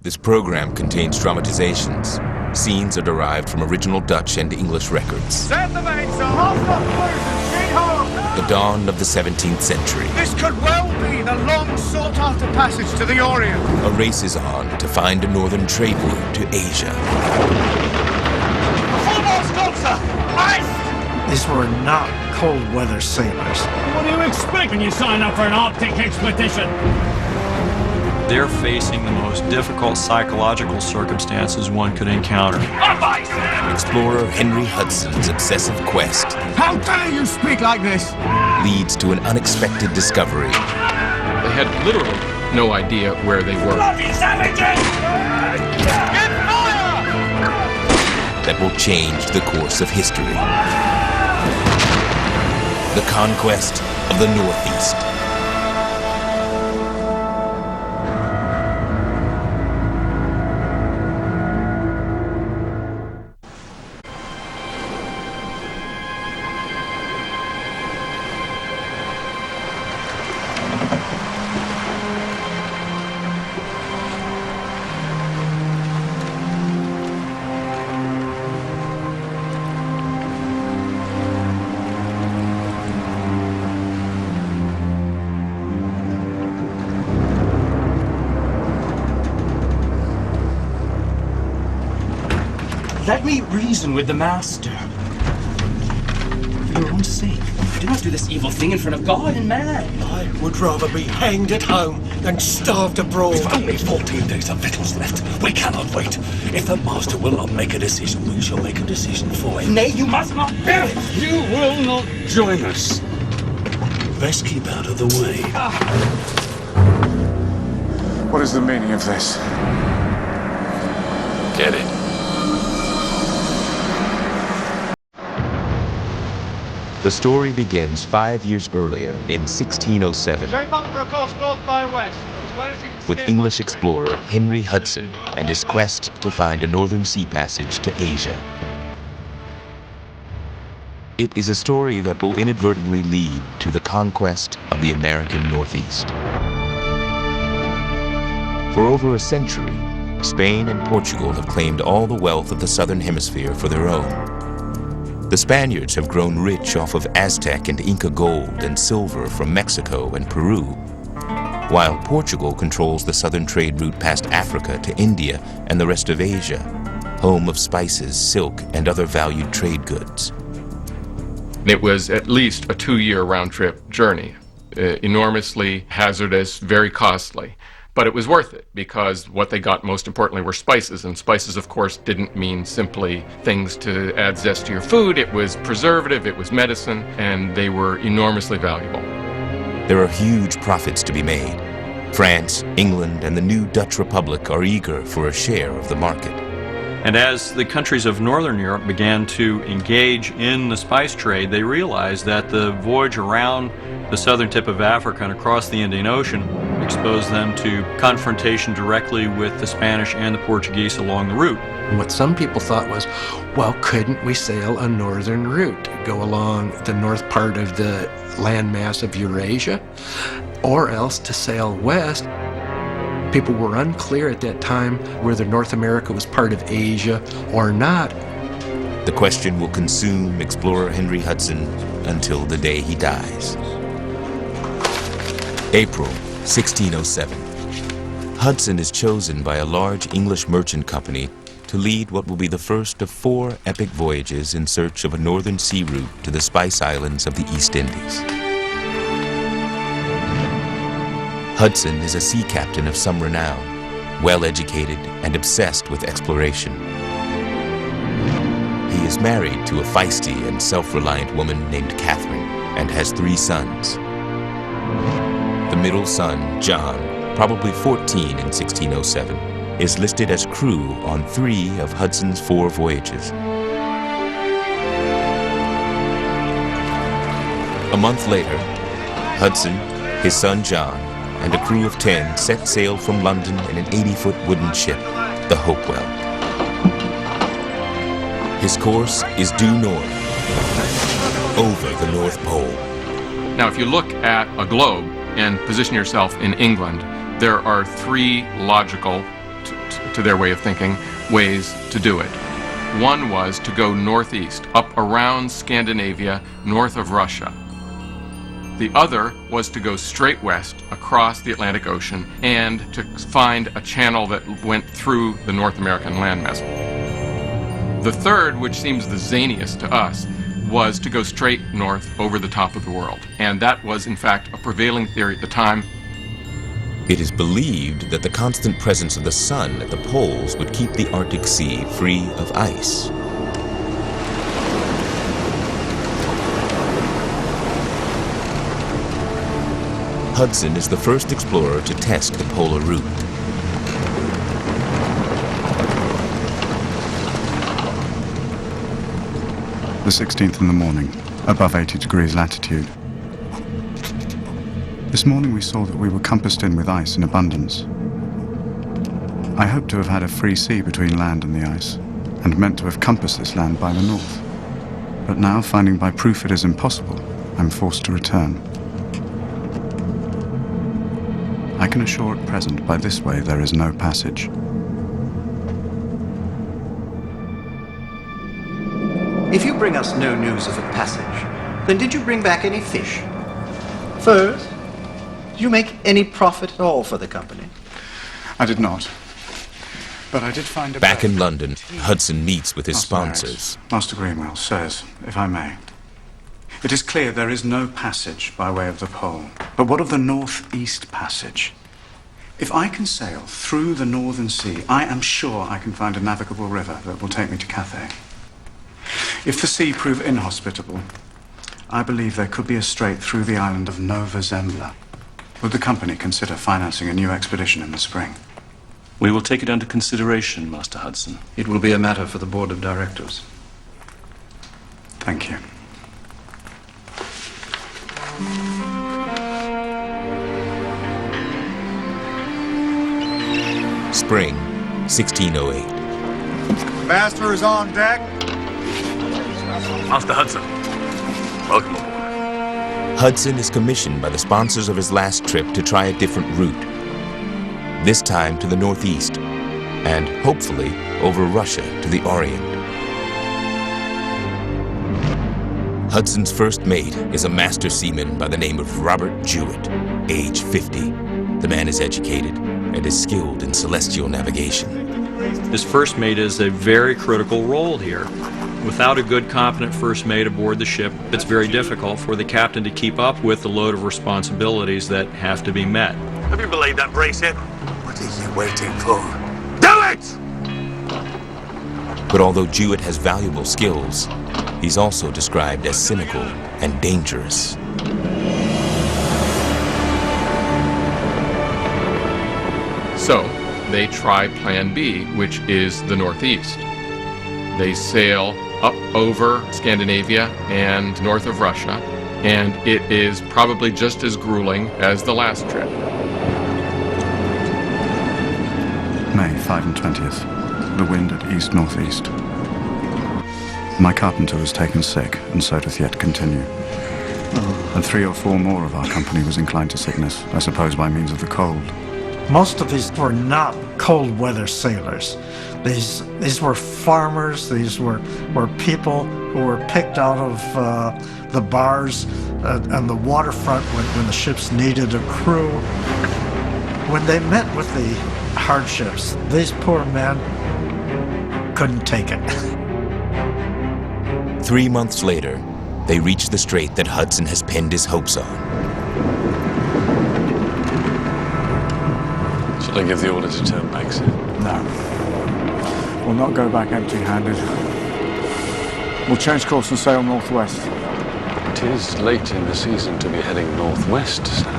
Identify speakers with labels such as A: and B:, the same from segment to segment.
A: This program contains dramatizations. Scenes are derived from original Dutch and English records.
B: Set the mainsail!
A: The dawn of the 17th century.
B: This could well be the long sought-after passage to the Orient.
A: A race is on to find a northern trade route to Asia.
B: Full board, sir! Ice!
C: These were not cold-weather sailors.
D: What do you expect when you sign up for an Arctic expedition?
E: They're facing the most difficult psychological circumstances one could encounter.
A: Explorer Henry Hudson's obsessive quest
B: How dare you speak like this?
A: leads to an unexpected discovery
F: They had literally no idea where they were.
A: that will change the course of history. The conquest of the Northeast.
G: Let me reason with the master. For your own sake, do not do this evil thing in front of God and man.
C: I would rather be hanged at home than starved abroad.
H: We've only 14 days of victuals left. We cannot wait. If the master will not make a decision, we shall make a decision for him.
G: Nay, you must not bear it.
H: You will not join us. Best keep out of the way.
B: What is the meaning of this?
H: Get it.
A: The story begins 5 years earlier in 1607
B: Shape up for a course north by west.
A: with English explorer Henry Hudson and his quest to find a northern sea passage to Asia. It is a story that will inadvertently lead to the conquest of the American Northeast. For over a century, Spain and Portugal have claimed all the wealth of the southern hemisphere for their own. The Spaniards have grown rich off of Aztec and Inca gold and silver from Mexico and Peru, while Portugal controls the southern trade route past Africa to India and the rest of Asia, home of spices, silk, and other valued trade goods.
F: It was at least a 2-year round-trip journey, enormously hazardous, very costly. But it was worth it because what they got most importantly were spices, and spices of course didn't mean simply things to add zest to your food. It was preservative, it was medicine, and they were enormously valuable.
A: There are huge profits to be made. France, England, and the new Dutch Republic are eager for a share of the market.
E: And as the countries of Northern Europe began to engage in the spice trade, they realized that the voyage around the southern tip of Africa and across the Indian Ocean exposed them to confrontation directly with the Spanish and the Portuguese along the route.
C: What some people thought was, well, couldn't we sail a northern route, go along the north part of the landmass of Eurasia, or else to sail west? People were unclear at that time whether North America was part of Asia or not.
A: The question will consume explorer Henry Hudson until the day he dies. April 1607. Hudson is chosen by a large English merchant company to lead what will be the first of 4 epic voyages in search of a northern sea route to the Spice Islands of the East Indies. Hudson is a sea captain of some renown, well-educated and obsessed with exploration. He is married to a feisty and self-reliant woman named Catherine and has 3 sons. The middle son, John, probably 14 in 1607, is listed as crew on 3 of Hudson's 4 voyages. A month later, Hudson, his son John, and a crew of 10 set sail from London in an 80-foot wooden ship, the Hopewell. His course is due north, over the North Pole.
F: Now if you look at a globe and position yourself in England, there are 3 logical to their way of thinking, ways to do it. One was to go northeast, up around Scandinavia, north of Russia. The other was to go straight west across the Atlantic Ocean and to find a channel that went through the North American landmass. The third, which seems the zaniest to us, was to go straight north over the top of the world. And that was, in fact, a prevailing theory at the time.
A: It is believed that the constant presence of the sun at the poles would keep the Arctic Sea free of ice. Hudson is the first explorer to test the polar route.
I: The 16th in the morning, above 80 degrees latitude. This morning we saw that we were compassed in with ice in abundance. I hoped to have had a free sea between land and the ice, and meant to have compassed this land by the north. But now, finding by proof it is impossible, I'm forced to return. I can assure at present by this way there is no passage.
J: If you bring us no news of a passage, then did you bring back any fish? Furs? Did you make any profit at all for the company?
I: I did not. But I did find a...
A: Back in London, Hudson meets with his sponsors.
I: Master Greenwell, sirs, if I may. It is clear there is no passage by way of the pole. But what of the northeast passage? If I can sail through the northern sea, I am sure I can find a navigable river that will take me to Cathay. If the sea prove inhospitable, I believe there could be a strait through the island of Nova Zembla. Would the company consider financing a new expedition in the spring?
H: We will take it under consideration, Master Hudson.
J: It will be a matter for the board of directors.
I: Thank you.
A: Spring, 1608.
B: Master is on deck.
H: Master Hudson, welcome aboard.
A: Hudson is commissioned by the sponsors of his last trip to try a different route. This time to the northeast, and hopefully over Russia to the Orient. Hudson's first mate is a master seaman by the name of Robert Jewett, age 50. The man is educated and is skilled in celestial navigation.
E: His first mate is a very critical role here. Without a good, competent first mate aboard the ship, it's very difficult for the captain to keep up with the load of responsibilities that have to be met.
H: Have you belayed that brace yet? What are you waiting for? Do it!
A: But although Jewett has valuable skills, he's also described as cynical and dangerous.
F: So they try Plan B, which is the northeast. They sail up over Scandinavia and north of Russia, and it is probably just as grueling as the last trip.
I: May 5 and 20th. The wind at east-northeast. My carpenter was taken sick, and so doth yet continue. And 3 or 4 more of our company was inclined to sickness, I suppose by means of the cold.
K: Most of these were not cold weather sailors. These were farmers. These were people who were picked out of the bars and the waterfront when the ships needed a crew. When they met with the hardships, these poor men couldn't take it.
A: 3 months later, they reach the strait that Hudson has pinned his hopes on.
H: Shall I give the order to turn back, sir?
B: No. We'll not go back empty-handed. We'll change course and sail northwest.
H: It is late in the season to be heading northwest, sir.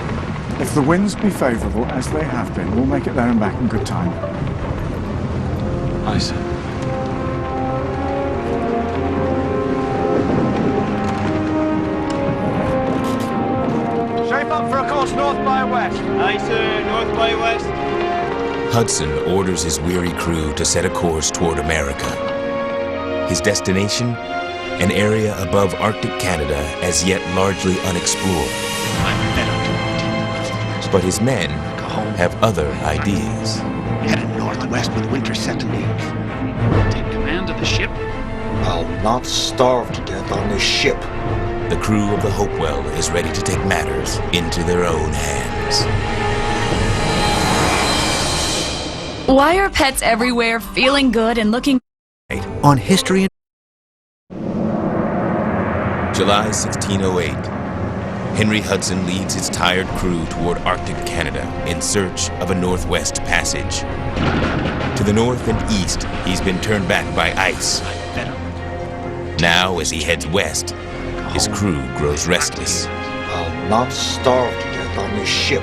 B: If the winds be favourable, as they have been, we'll make it there and back in good time.
H: Aye, sir.
B: Shape up for a course north by west.
D: Aye, sir. North by west.
A: Hudson orders his weary crew to set a course toward America. His destination? An area above Arctic Canada as yet largely unexplored. But his men have other ideas.
L: headed northwest with winter setting in.
G: Take command of the ship?
M: I'll not starve to death on this ship.
A: The crew of the Hopewell is ready to take matters into their own hands.
N: Why are pets everywhere feeling good and looking
M: on history?
A: July 1608. Henry Hudson leads his tired crew toward Arctic Canada in search of a northwest passage. To the north and east, he's been turned back by ice. Now, as he heads west, his crew grows restless.
M: I'll not starve to death on this ship.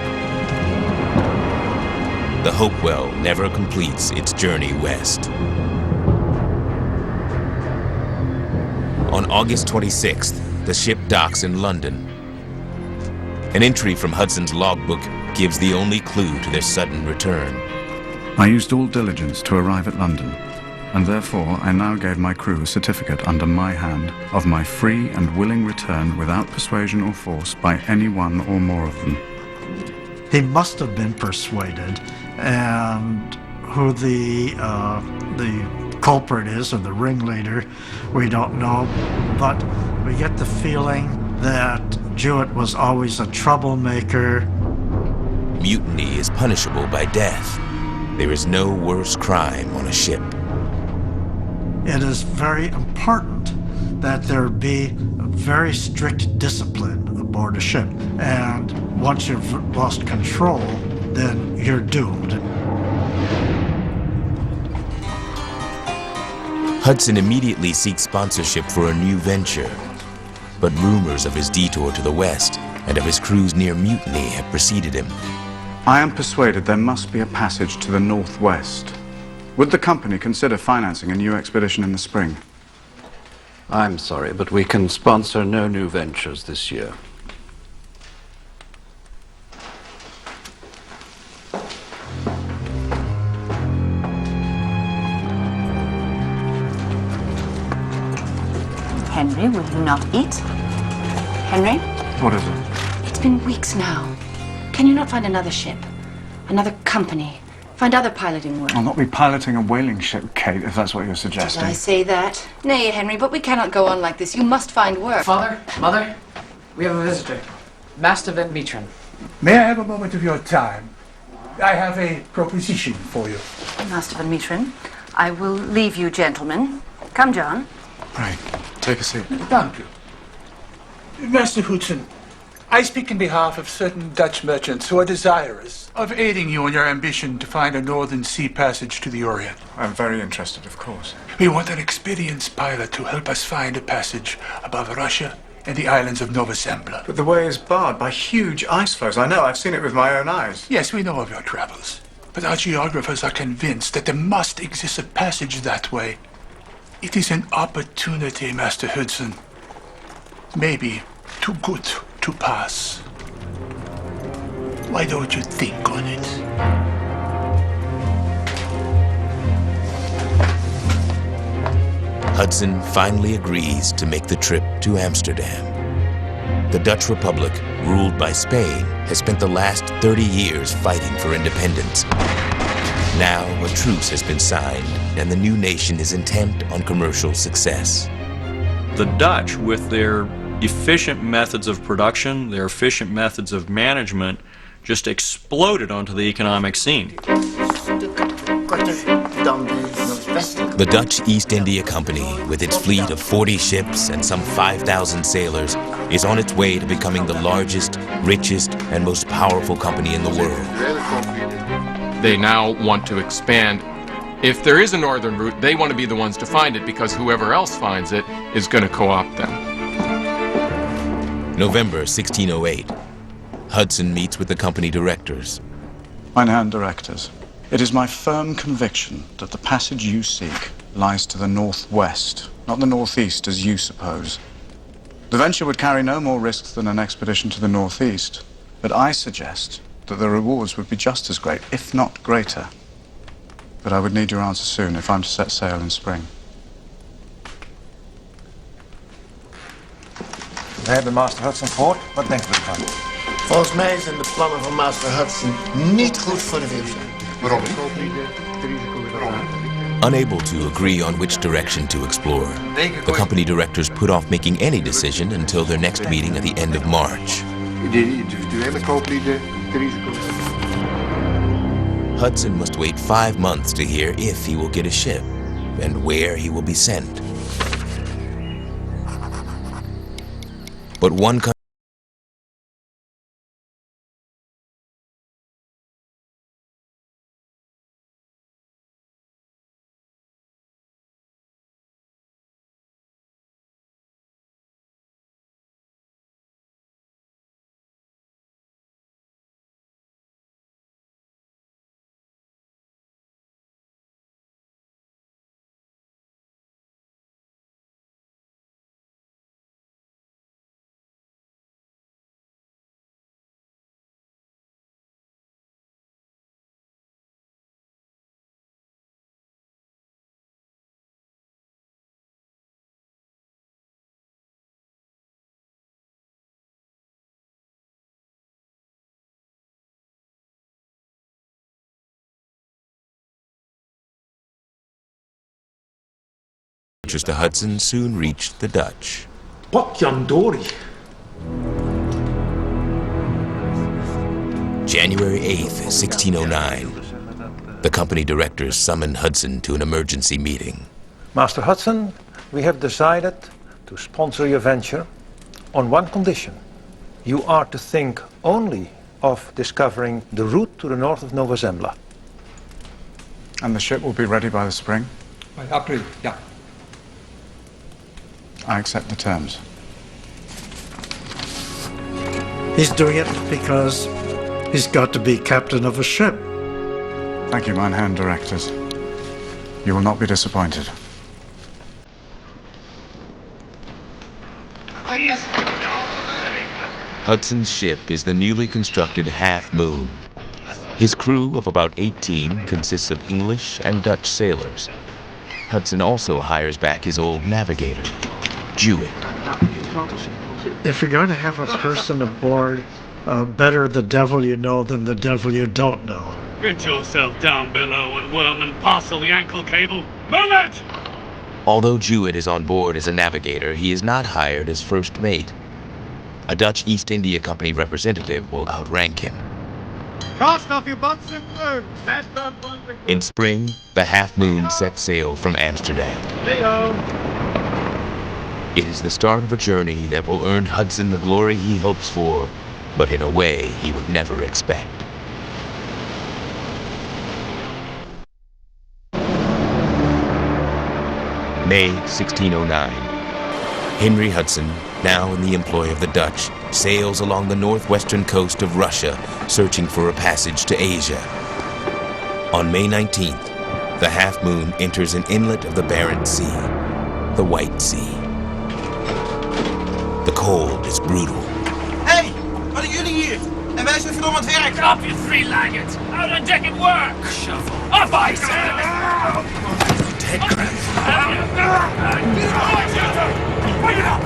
A: The Hopewell never completes its journey west. On August 26th, the ship docks in London. An entry from Hudson's logbook gives the only clue to their sudden return.
I: I used all diligence to arrive at London, and therefore I now gave my crew a certificate under my hand of my free and willing return without persuasion or force by any one or more of them.
K: He must have been persuaded, and who the culprit is, or the ringleader, we don't know, but we get the feeling that Jewett was always a troublemaker.
A: Mutiny is punishable by death. There is no worse crime on a ship.
K: It is very important that there be a very strict discipline aboard a ship, and once you've lost control, then you're doomed.
A: Hudson immediately seeks sponsorship for a new venture, but rumors of his detour to the west and of his crew's near mutiny have preceded him.
I: I am persuaded there must be a passage to the northwest. Would the company consider financing a new expedition in the spring?
J: I'm sorry, but we can sponsor no new ventures this year.
O: Henry, will you not eat? Henry?
I: What is it?
O: It's been weeks now. Can you not find another ship? Another company? Find other piloting work?
B: I'll not be piloting a whaling ship, Kate, if that's what you're suggesting.
O: Did I say that? Nay, Henry, but we cannot go on like this. You must find work.
P: Father, Mother, we have a visitor. Master Van Metron.
Q: May I have a moment of your time? I have a proposition for you.
O: Master Van Metron, I will leave you gentlemen. Come, John.
B: Right. Take a seat.
Q: Thank you. Master Hudson, I speak in behalf of certain Dutch merchants who are desirous of aiding you in your ambition to find a northern sea passage to the Orient.
B: I'm very interested, of course.
Q: We want an experienced pilot to help us find a passage above Russia and the islands of Nova Zembla.
B: But the way is barred by huge ice floes. I know, I've seen it with my own eyes.
Q: Yes, we know of your travels. But our geographers are convinced that there must exist a passage that way. It is an opportunity, Master Hudson. Maybe too good to pass. Why don't you think on it?
A: Hudson finally agrees to make the trip to Amsterdam. The Dutch Republic, ruled by Spain, has spent the last 30 years fighting for independence. Now a truce has been signed, and the new nation is intent on commercial success.
E: The Dutch, with their efficient methods of production, their efficient methods of management, just exploded onto the economic scene.
A: The Dutch East India Company, with its fleet of 40 ships and some 5,000 sailors, is on its way to becoming the largest, richest, and most powerful company in the world.
F: They now want to expand. If there is a northern route, they want to be the ones to find it, because whoever else finds it is going to co-opt them.
A: November 1608. Hudson meets with the company directors.
I: Mein Herren Directors, it is my firm conviction that the passage you seek lies to the northwest, not the northeast as you suppose. The venture would carry no more risks than an expedition to the northeast, but I suggest that the rewards would be just as great, if not greater. But I would need your answer soon if I'm to set sail in spring.
M: We hebben Master Hudson gehoord. Wat denken we ervan?
L: Volgens mij zijn de plannen van Master Hudson niet goed voor de future.
A: Unable to agree on which direction to explore, the company directors put off making any decision until their next meeting at the end of March. Hudson must wait 5 months to hear if he will get a ship and where he will be sent. But one to Hudson soon reached the Dutch. January 8th, 1609. The company directors summoned Hudson to an emergency meeting.
R: Master Hudson, we have decided to sponsor your venture on one condition. You are to think only of discovering the route to the north of Nova Zembla.
B: And the ship will be ready by the spring?
R: By April, yeah.
B: I accept the terms.
K: He's doing it because he's got to be captain of a ship.
B: Thank you, mein Herren directors. You will not be disappointed.
A: Hudson's ship is the newly constructed Half Moon. His crew of about 18 consists of English and Dutch sailors. Hudson also hires back his old navigator, Jewett.
K: If you're going to have a person aboard, better the devil you know than the devil you don't know.
D: Get yourself down below and worm and parcel the ankle cable. Move it!
A: Although Jewett is on board as a navigator, he is not hired as first mate. A Dutch East India Company representative will outrank him.
D: Cast off your butts and moon!
A: In spring, the Half Moon sets sail from Amsterdam. It is the start of a journey that will earn Hudson the glory he hopes for, but in a way he would never expect. May 1609. Henry Hudson, now in the employ of the Dutch, sails along the northwestern coast of Russia, searching for a passage to Asia. On May 19th, the Half Moon enters an inlet of the Barents Sea, the White Sea. The cold is brutal.
S: Hey, wat doen jullie hier? En wij zijn verdomme aan het werk.
D: Drop you three-legged! Out on deck at work! Shovel! Up, I said! Bring it up!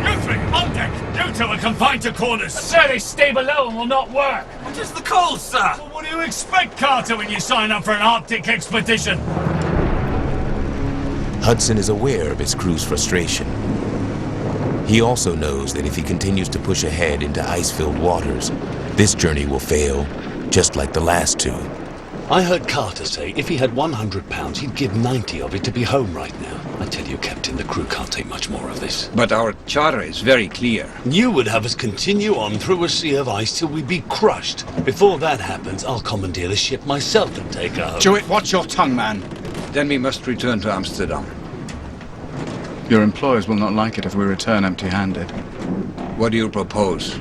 D: You three, on deck! You two are confined to corners! Sir, they stay below and will not work!
S: What is the cold, sir?
D: Well, what do you expect, Carter, when you sign up for an Arctic expedition?
A: Hudson is aware of his crew's frustration. He also knows that if he continues to push ahead into ice-filled waters, this journey will fail, just like the last two.
H: I heard Carter say if he had £100, he'd give 90 of it to be home right now. I tell you, Captain, the crew can't take much more of this.
T: But our charter is very clear.
H: You would have us continue on through a sea of ice till we be crushed. Before that happens, I'll commandeer the ship myself and take her home.
T: Jewett, watch your tongue, man. Then we must return to Amsterdam.
B: Your employers will not like it if we return empty-handed.
T: What do you propose?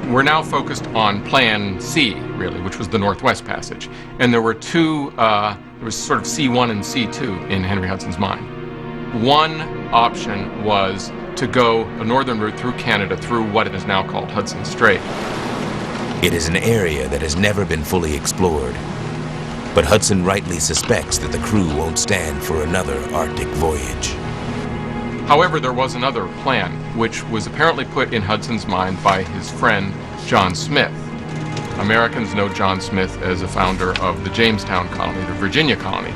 F: We're now focused on Plan C, really, which was the Northwest Passage. And there were two, there was sort of C1 and C2 in Henry Hudson's mind. One option was to go a northern route through Canada through what it is now called Hudson Strait.
A: It is an area that has never been fully explored. But Hudson rightly suspects that the crew won't stand for another Arctic voyage.
F: However, there was another plan. which was apparently put in Hudson's mind by his friend John Smith. Americans know John Smith as a founder of the Jamestown colony, the Virginia colony.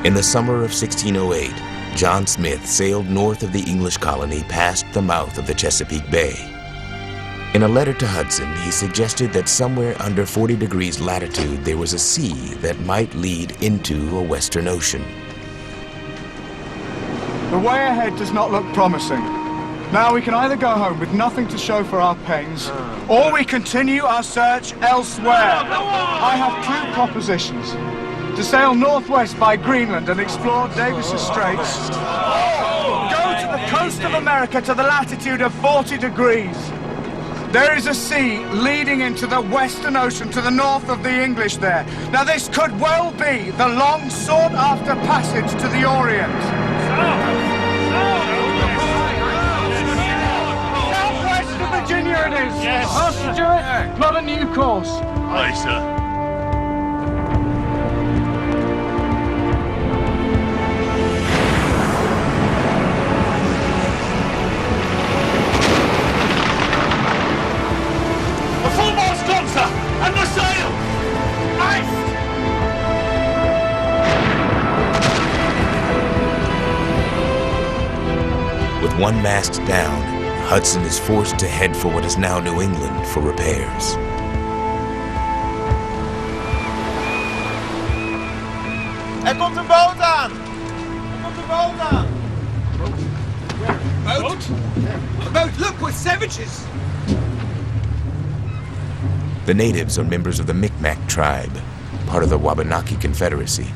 A: In the summer of 1608, John Smith sailed north of the English colony past the mouth of the Chesapeake Bay. In a letter to Hudson, he suggested that somewhere under 40 degrees latitude there was a sea that might lead into a western ocean.
B: The way ahead does not look promising. Now we can either go home with nothing to show for our pains, or we continue our search elsewhere. I have two propositions. To sail northwest by Greenland and explore Davis's Straits. Go to the coast of America to the latitude of 40 degrees. There is a sea leading into the Western Ocean to the north of the English there. Now this could well be the long sought-after passage to the Orient. Southwest of Virginia it is.
D: Yes.
B: Master Stewart, plot a new course.
D: Aye, sir. And the sail! Ice!
A: With one mast down, Hudson is forced to head for what is now New England for repairs.
S: Er komt een boot aan! Er komt een boot aan! Boat? A boat, look, we're savages!
A: The natives are members of the Micmac tribe, part of the Wabanaki Confederacy.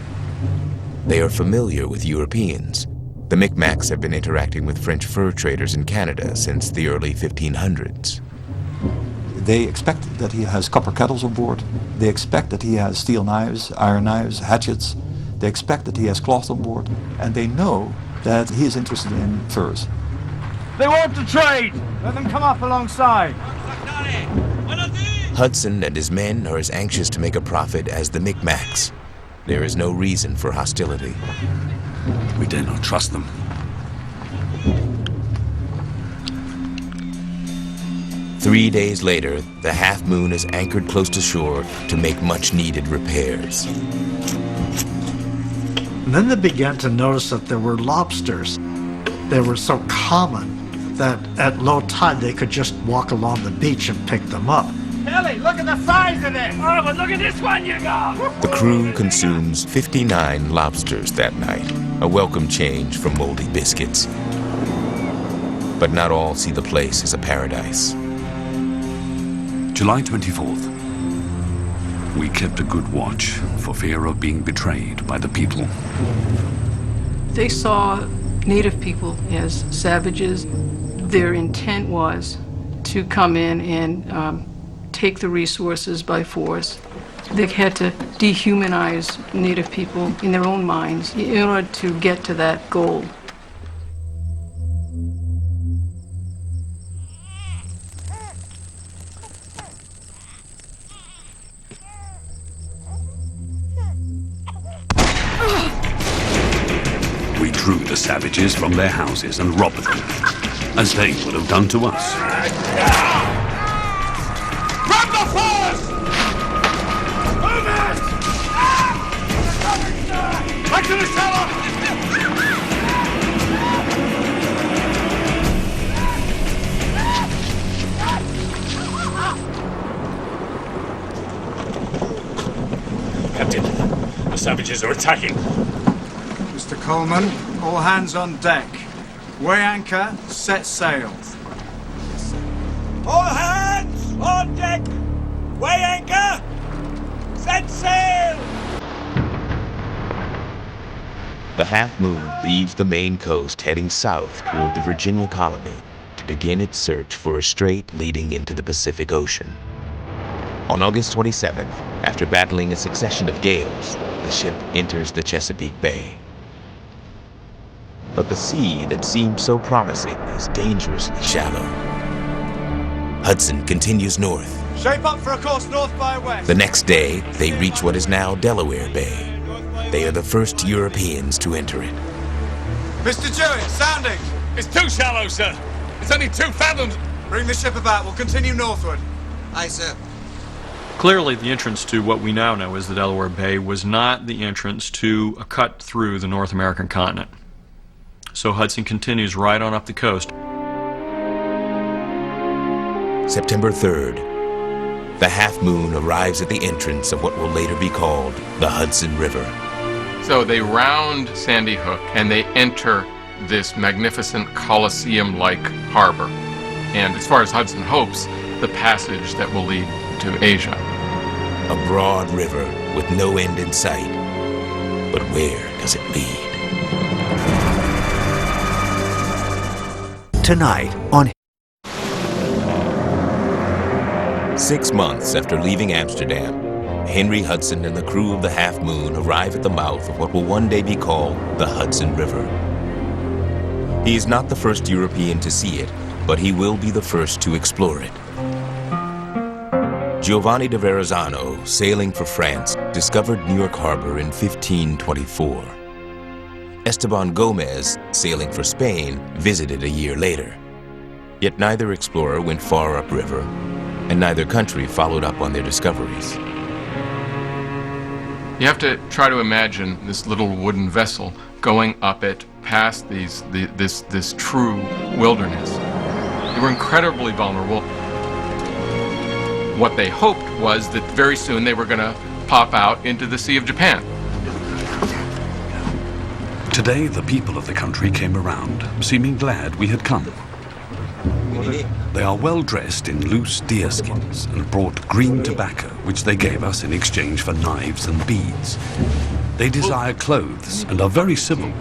A: They are familiar with Europeans. The Micmacs have been interacting with French fur traders in Canada since the early 1500s.
U: They expect that he has copper kettles on board. They expect that he has steel knives, iron knives, hatchets. They expect that he has cloth on board. And they know that he is interested in furs.
B: They want to trade. Let them come up alongside.
A: Hudson and his men are as anxious to make a profit as the Micmacs. There is no reason for hostility.
H: We dare not trust them.
A: Three days later, the Half Moon is anchored close to shore to make much-needed repairs.
K: And then they began to notice that there were lobsters. They were so common that at low tide they could just walk along the beach and pick them up.
S: Ellie, look at the size of this!
D: Oh, but look at this one you got!
A: The crew consumes 59 lobsters that night, a welcome change from moldy biscuits. But not all see the place as a paradise.
H: July 24th. We kept a good watch for fear of being betrayed by the people.
V: They saw native people as savages. Their intent was to come in and take the resources by force. They had to dehumanize native people in their own minds in order to get to that goal.
H: We drew the savages from their houses and robbed them, as they would have done to us.
S: Grab the furs! Move it! Back to the cellar!
D: Captain, the savages are attacking.
B: Mr. Coleman, all hands on deck. Weigh anchor, set sail.
S: All hands on deck! Weigh anchor! Set sail!
A: The Half Moon leaves the main coast heading south toward the Virginia colony to begin its search for a strait leading into the Pacific Ocean. On August 27th, after battling a succession of gales, the ship enters the Chesapeake Bay. But the sea that seemed so promising is dangerously shallow. Hudson continues north.
B: Shape up for a course north by west.
A: The next day, they reach what is now Delaware Bay. They are the first Europeans to enter it.
B: Mr. Jewett, sounding.
D: It's too shallow, sir. It's
I: It's only 2 fathoms. Bring the ship about. We'll continue northward.
C: Aye, sir.
E: Clearly, the entrance to what we now know as the Delaware Bay was not the entrance to a cut through the North American continent. So Hudson continues right on up the coast.
A: September 3rd, the Half Moon arrives at the entrance of what will later be called the Hudson River.
F: So they round Sandy Hook and they enter this magnificent Colosseum-like harbor. And as far as Hudson hopes, the passage that will lead to Asia.
A: A broad river with no end in sight. But where does it lead?
C: Tonight on
A: 6 months after leaving Amsterdam, Henry Hudson and the crew of the Half Moon arrive at the mouth of what will one day be called the Hudson River. He is not the first European to see it, but he will be the first to explore it. Giovanni de Verrazzano, sailing for France, discovered New York Harbor in 1524. Esteban Gomez, sailing for Spain, visited a year later. Yet neither explorer went far upriver, and neither country followed up on their discoveries.
F: You have to try to imagine this little wooden vessel going up it past this true wilderness. They were incredibly vulnerable. What they hoped was that very soon they were going to pop out into the Sea of Japan.
G: Today, the people of the country came around, seeming glad we had come. They are well dressed in loose deerskins and brought green tobacco, which they gave us in exchange for knives and beads. They desire clothes and are very civil.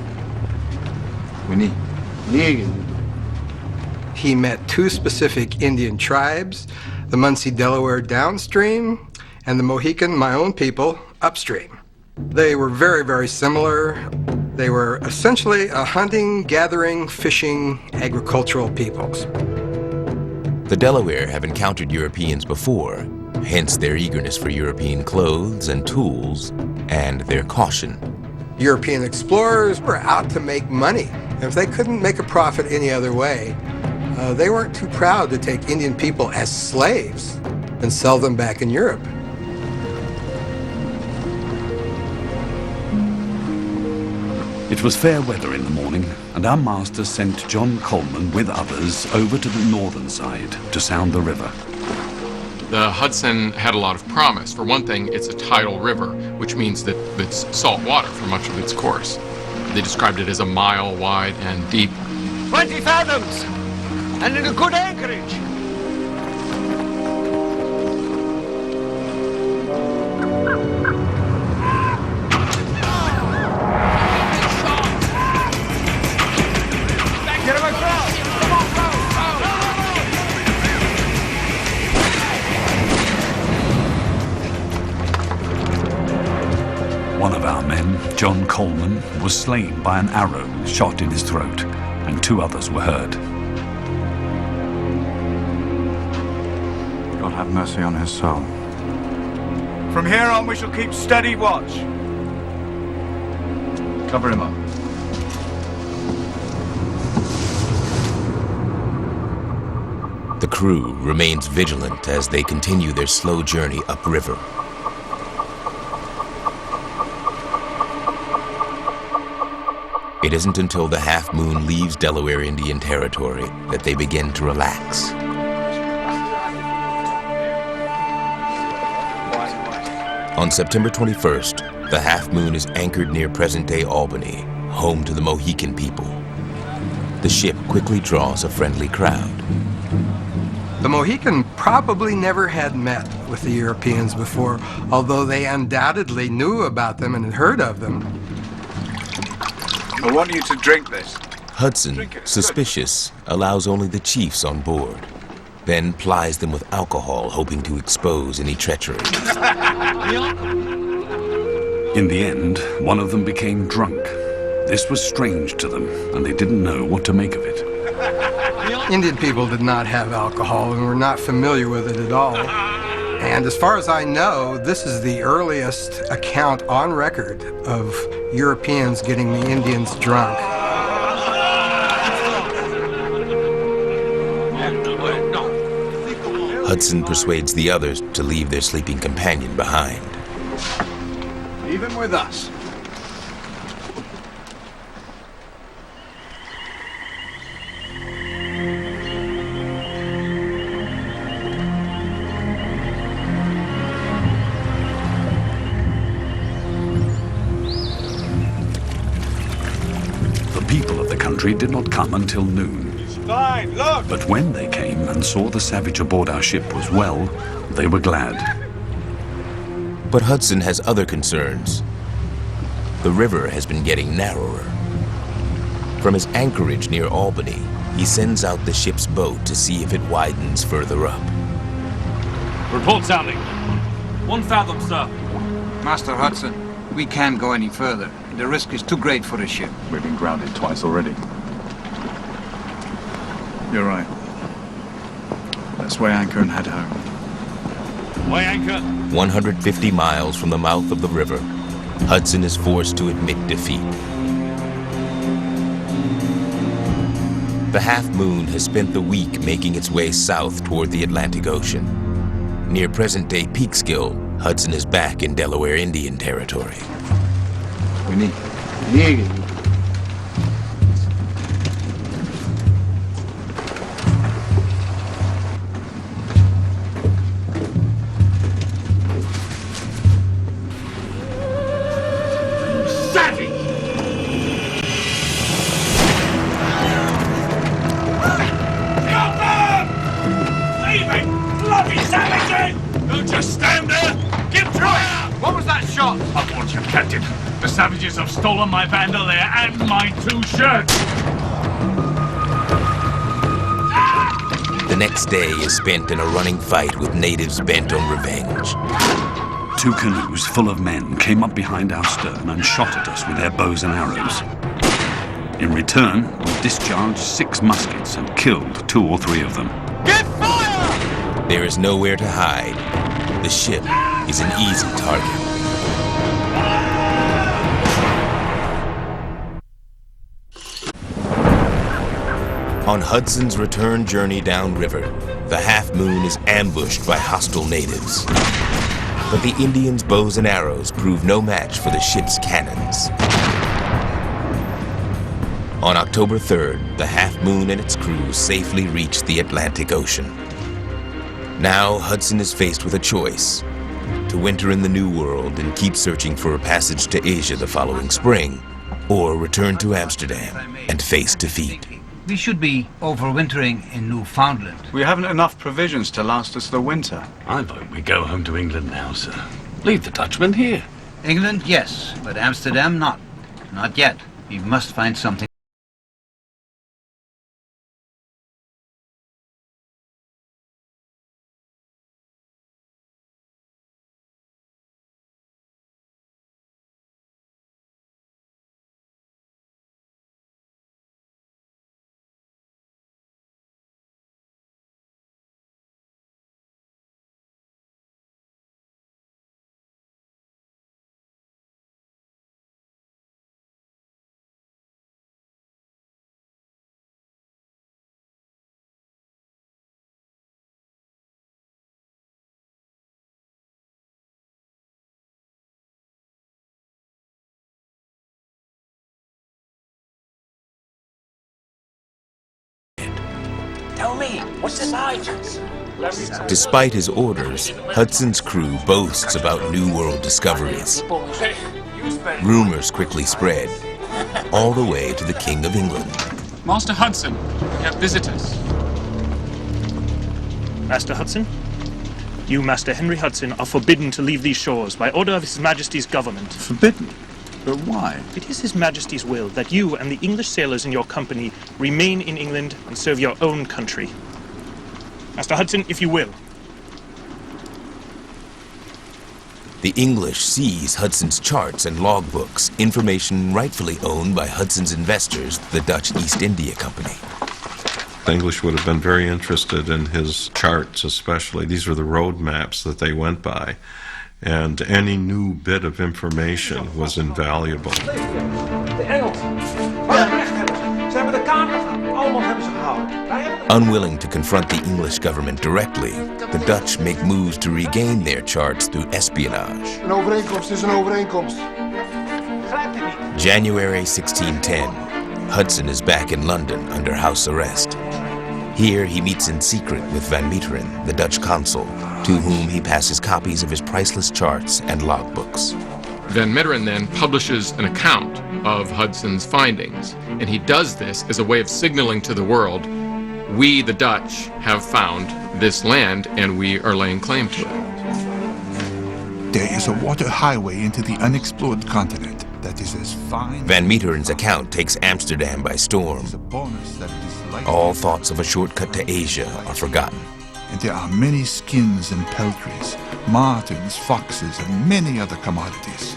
W: He met 2 specific Indian tribes, the Muncie Delaware downstream, and the Mohican, my own people, upstream. They were very, very similar. They were essentially a hunting, gathering, fishing, agricultural peoples.
A: The Delaware have encountered Europeans before, hence their eagerness for European clothes and tools, and their caution.
W: European explorers were out to make money. If they couldn't make a profit any other way, they weren't too proud to take Indian people as slaves and sell them back in Europe.
G: It was fair weather in the morning, and our master sent John Coleman with others over to the northern side to sound the river.
F: The Hudson had a lot of promise. For one thing, it's a tidal river, which means that it's salt water for much of its course. They described it as a mile wide and deep.
L: 20 fathoms! And in a good anchorage!
S: Get him across! Come on, go!
G: One of our men, John Coleman, was slain by an arrow shot in his throat, and 2 others were hurt.
I: God have mercy on his soul.
B: From here on, we shall keep steady watch.
I: Cover him up.
A: The crew remains vigilant as they continue their slow journey upriver. It isn't until the Half Moon leaves Delaware Indian Territory that they begin to relax. On September 21st, the Half Moon is anchored near present-day Albany, home to the Mohican people. The ship quickly draws a friendly crowd.
W: The Mohican probably never had met with the Europeans before, although they undoubtedly knew about them and had heard of them.
B: I want you to drink this.
A: Hudson, suspicious, allows only the chiefs on board, then plies them with alcohol, hoping to expose any treachery.
G: In the end, one of them became drunk. This was strange to them, and they didn't know what to make of it.
W: Indian people did not have alcohol and were not familiar with it at all. And as far as I know, this is the earliest account on record of Europeans getting the Indians drunk.
A: Hudson persuades the others to leave their sleeping companion behind.
T: Leave him with us.
G: The people of the country did not come until noon.
S: Fine, look!
G: But when they came and saw the savage aboard our ship was well, they were glad.
A: But Hudson has other concerns. The river has been getting narrower. From his anchorage near Albany, he sends out the ship's boat to see if it widens further up.
C: Report sounding. 1 fathom, sir.
T: Master Hudson, we can't go any further. The risk is too great for the ship.
I: We've been grounded twice already. You're right. Let's weigh anchor and head home.
C: Weigh anchor.
A: 150 miles from the mouth of the river, Hudson is forced to admit defeat. The Half Moon has spent the week making its way south toward the Atlantic Ocean. Near present-day Peekskill, Hudson is back in Delaware Indian Territory.
D: The savages have stolen my bandolier and my 2 shirts!
A: The next day is spent in a running fight with natives bent on revenge.
G: 2 canoes full of men came up behind our stern and shot at us with their bows and arrows. In return, we discharged 6 muskets and killed 2 or 3 of them.
S: Get fire!
A: There is nowhere to hide. The ship is an easy target. On Hudson's return journey downriver, the Half Moon is ambushed by hostile natives. But the Indians' bows and arrows prove no match for the ship's cannons. On October 3rd, the Half Moon and its crew safely reach the Atlantic Ocean. Now Hudson is faced with a choice: to winter in the New World and keep searching for a passage to Asia the following spring, or return to Amsterdam and face defeat.
T: We should be overwintering in Newfoundland.
I: We haven't enough provisions to last us the winter.
H: I vote we go home to England now, sir. Leave the Dutchmen here.
T: England, yes, but Amsterdam, not. Not yet. We must find something.
S: Tell me, what's this voyages?
A: Despite his orders, Hudson's crew boasts about New World discoveries. Rumors quickly spread, all the way to the King of England.
J: Master Hudson, we have visitors.
N: Master Hudson? You, Master Henry Hudson, are forbidden to leave these shores by order of His Majesty's government.
I: Forbidden? But why?
N: It is His Majesty's will that you and the English sailors in your company remain in England and serve your own country. Master Hudson, if you will.
A: The English seize Hudson's charts and logbooks, information rightfully owned by Hudson's investors, the Dutch East India Company.
X: The English would have been very interested in his charts, especially. These were the road maps that they went by. And any new bit of information was invaluable.
S: De Engels. Ze hebben de kamer
R: allemaal hebben ze gehouden. Wij hebben
A: Unwilling to confront the English government directly, the Dutch make moves to regain their charts through espionage.
M: Een overeenkomst is een overeenkomst.
A: January 1610, Hudson is back in London under house arrest. Here he meets in secret with Van Meteren, the Dutch consul, to whom he passes copies of his priceless charts and logbooks.
F: Van Meteren then publishes an account of Hudson's findings, and he does this as a way of signaling to the world, we, the Dutch, have found this land and we are laying claim to it.
O: There is a water highway into the unexplored continent that is as fine...
A: Van Meteren's account takes Amsterdam by storm. All thoughts of a shortcut to Asia are forgotten.
O: And there are many skins and peltries, martens, foxes, and many other commodities.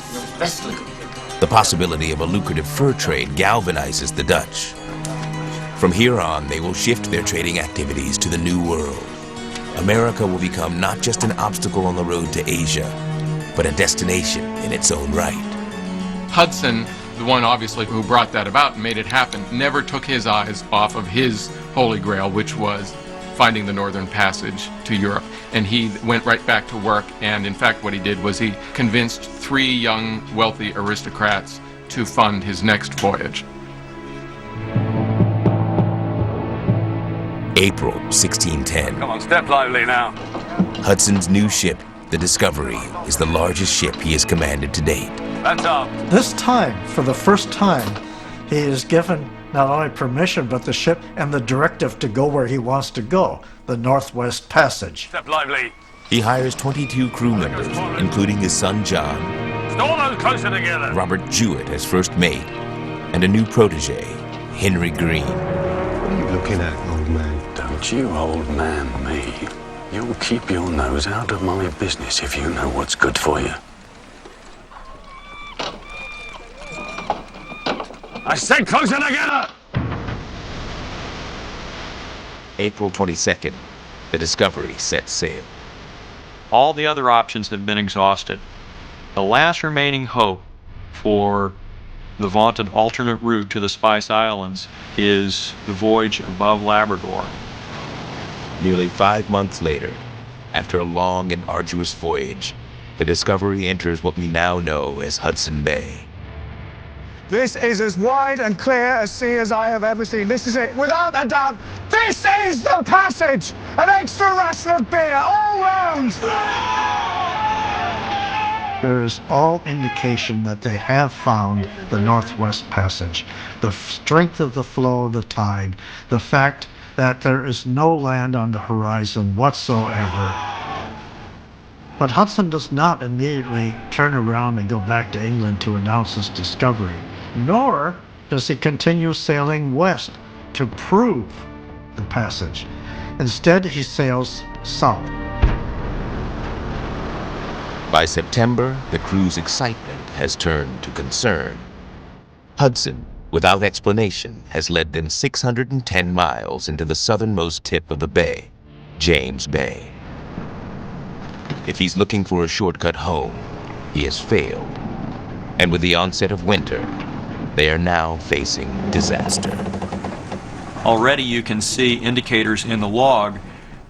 A: The possibility of a lucrative fur trade galvanizes the Dutch. From here on, they will shift their trading activities to the New World. America will become not just an obstacle on the road to Asia, but a destination in its own right.
F: Hudson, the one obviously who brought that about and made it happen, never took his eyes off of his holy grail, which was finding the Northern Passage to Europe. And he went right back to work, and in fact what he did was he convinced 3 young, wealthy aristocrats to fund his next voyage.
A: April 1610.
D: Come on, step lively now.
A: Hudson's new ship, the Discovery, is the largest ship he has commanded to date.
D: That's up.
K: This time, for the first time, he is given not only permission, but the ship and the directive to go where he wants to go, the Northwest Passage.
D: Step lively.
A: He hires 22 crew members, including his son John,
D: Store those closer together.
A: Robert Jewett as first mate, and a new protege, Henry Green.
H: What are you looking at, old man? Don't you old man me. You'll keep your nose out of my business if you know what's good for you.
D: I said closer together!
A: April 22nd, the Discovery sets sail.
E: All the other options have been exhausted. The last remaining hope for the vaunted alternate route to the Spice Islands is the voyage above Labrador.
A: Nearly 5 months later, after a long and arduous voyage, the Discovery enters what we now know as Hudson Bay.
B: This is as wide and clear a sea as I have ever seen. This is it, without a doubt. This is the passage! An extra ration of beer all round!
K: There is all indication that they have found the Northwest Passage. The strength of the flow of the tide, the fact that there is no land on the horizon whatsoever. But Hudson does not immediately turn around and go back to England to announce his discovery, nor does he continue sailing west to prove the passage. Instead, he sails south.
A: By September, the crew's excitement has turned to concern. Hudson, without explanation, has led them 610 miles into the southernmost tip of the bay, James Bay. If he's looking for a shortcut home, he has failed. And with the onset of winter, they are now facing disaster.
E: Already you can see indicators in the log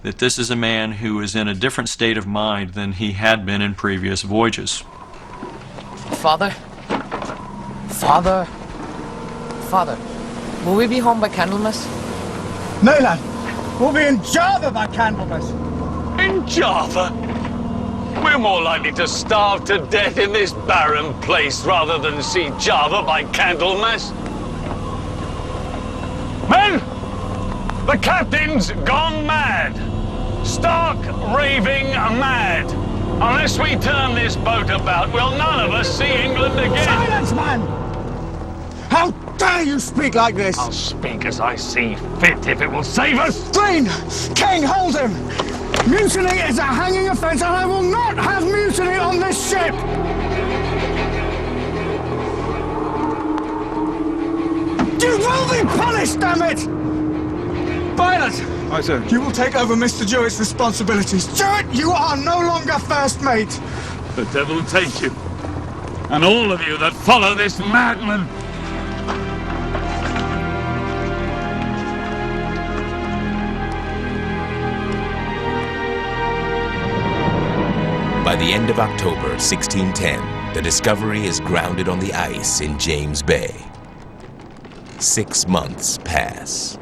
E: that this is a man who is in a different state of mind than he had been in previous voyages.
P: Father? Father? Father, will we be home by Candlemas?
B: No, lad. We'll be in Java by Candlemas.
D: In Java? We're more likely to starve to death in this barren place rather than see Java by Candlemas. Men! The captain's gone mad. Stark raving mad. Unless we turn this boat about, will none of us see England again.
B: Silence, man! How dare you speak like this?
D: I'll speak as I see fit if it will save us.
B: Green! King, hold him! Mutiny is a hanging offence, and I will not have mutiny on this ship! You will be punished, damn it! Violet!
M: Aye, sir.
B: You will take over Mr. Jewett's responsibilities. Jewett, you are no longer first mate.
D: The devil take you. And all of you that follow this madman.
A: By the end of October 1610, the Discovery is grounded on the ice in James Bay. 6 months pass.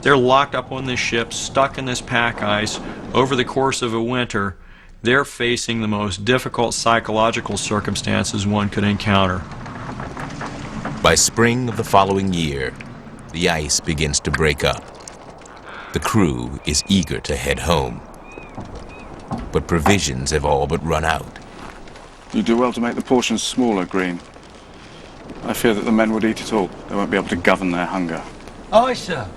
E: They're locked up on this ship, stuck in this pack ice. Over the course of a winter, they're facing the most difficult psychological circumstances one could encounter.
A: By spring of the following year, the ice begins to break up. The crew is eager to head home. But provisions have all but run out.
I: You do well to make the portions smaller, Green. I fear that the men would eat it all. They won't be able to govern their hunger.
L: Aye, sir.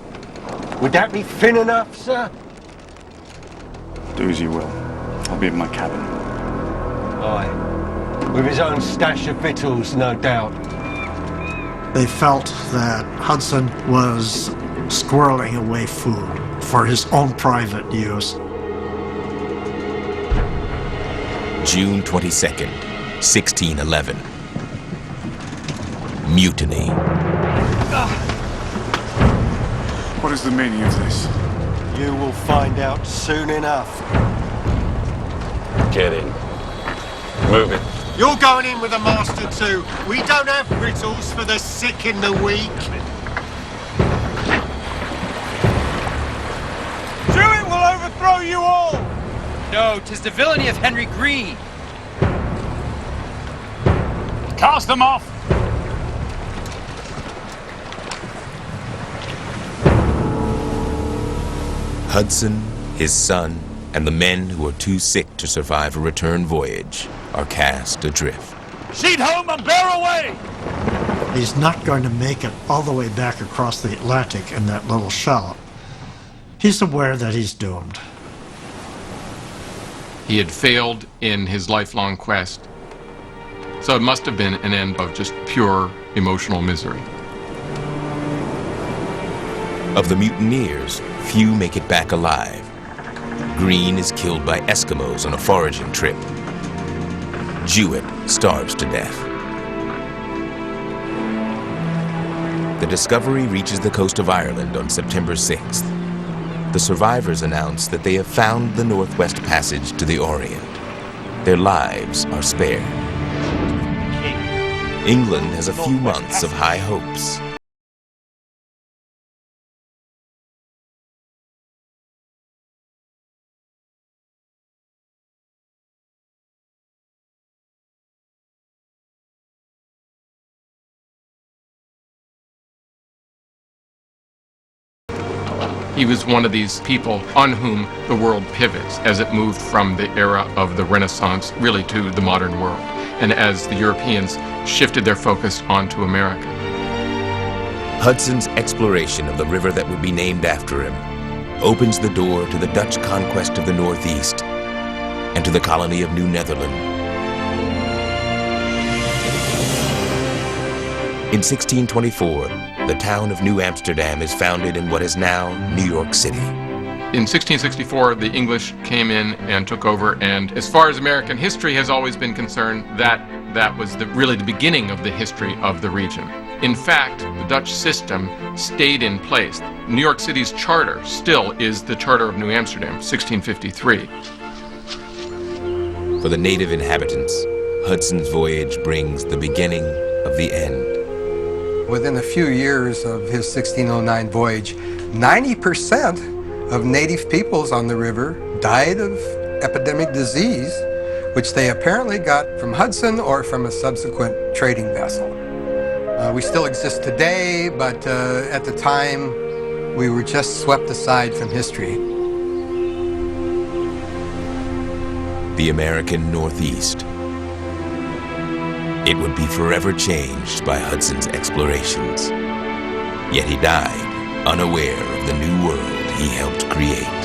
L: Would that be thin enough, sir?
I: Do as you will. I'll be in my cabin.
L: Aye. With his own stash of victuals, no doubt.
K: They felt that Hudson was squirreling away food for his own private use.
A: June 22nd, 1611. Mutiny.
I: What is the meaning of this?
L: You will find out soon enough.
H: Get in. Move it.
L: You're going in with the master too. We don't have victuals for the sick and the weak.
S: Druid will overthrow you all!
Q: No, 'tis the villainy of Henry Green.
D: Cast them off!
A: Hudson, his son, and the men who are too sick to survive a return voyage are cast adrift.
D: Sheet home and bear away!
K: He's not going to make it all the way back across the Atlantic in that little shallop. He's aware that he's doomed.
F: He had failed in his lifelong quest. So it must have been an end of just pure emotional misery.
A: Of the mutineers, few make it back alive. Green is killed by Eskimos on a foraging trip. Jewett starves to death. The Discovery reaches the coast of Ireland on September 6th. The survivors announce that they have found the Northwest Passage to the Orient. Their lives are spared. England has a few months of high hopes.
F: He was one of these people on whom the world pivots as it moved from the era of the Renaissance really to the modern world, and as the Europeans shifted their focus onto America.
A: Hudson's exploration of the river that would be named after him opens the door to the Dutch conquest of the Northeast and to the colony of New Netherland. In 1624, the town of New Amsterdam is founded in what is now New York City.
F: In 1664, the English came in and took over, and as far as American history has always been concerned, that was really the beginning of the history of the region. In fact, the Dutch system stayed in place. New York City's charter still is the Charter of New Amsterdam, 1653.
A: For the native inhabitants, Hudson's voyage brings the beginning of the end.
W: Within a few years of his 1609 voyage, 90% of native peoples on the river died of epidemic disease, which they apparently got from Hudson or from a subsequent trading vessel. We still exist today, but at the time, we were just swept aside from history.
A: The American Northeast. It would be forever changed by Hudson's explorations. Yet he died unaware of the new world he helped create.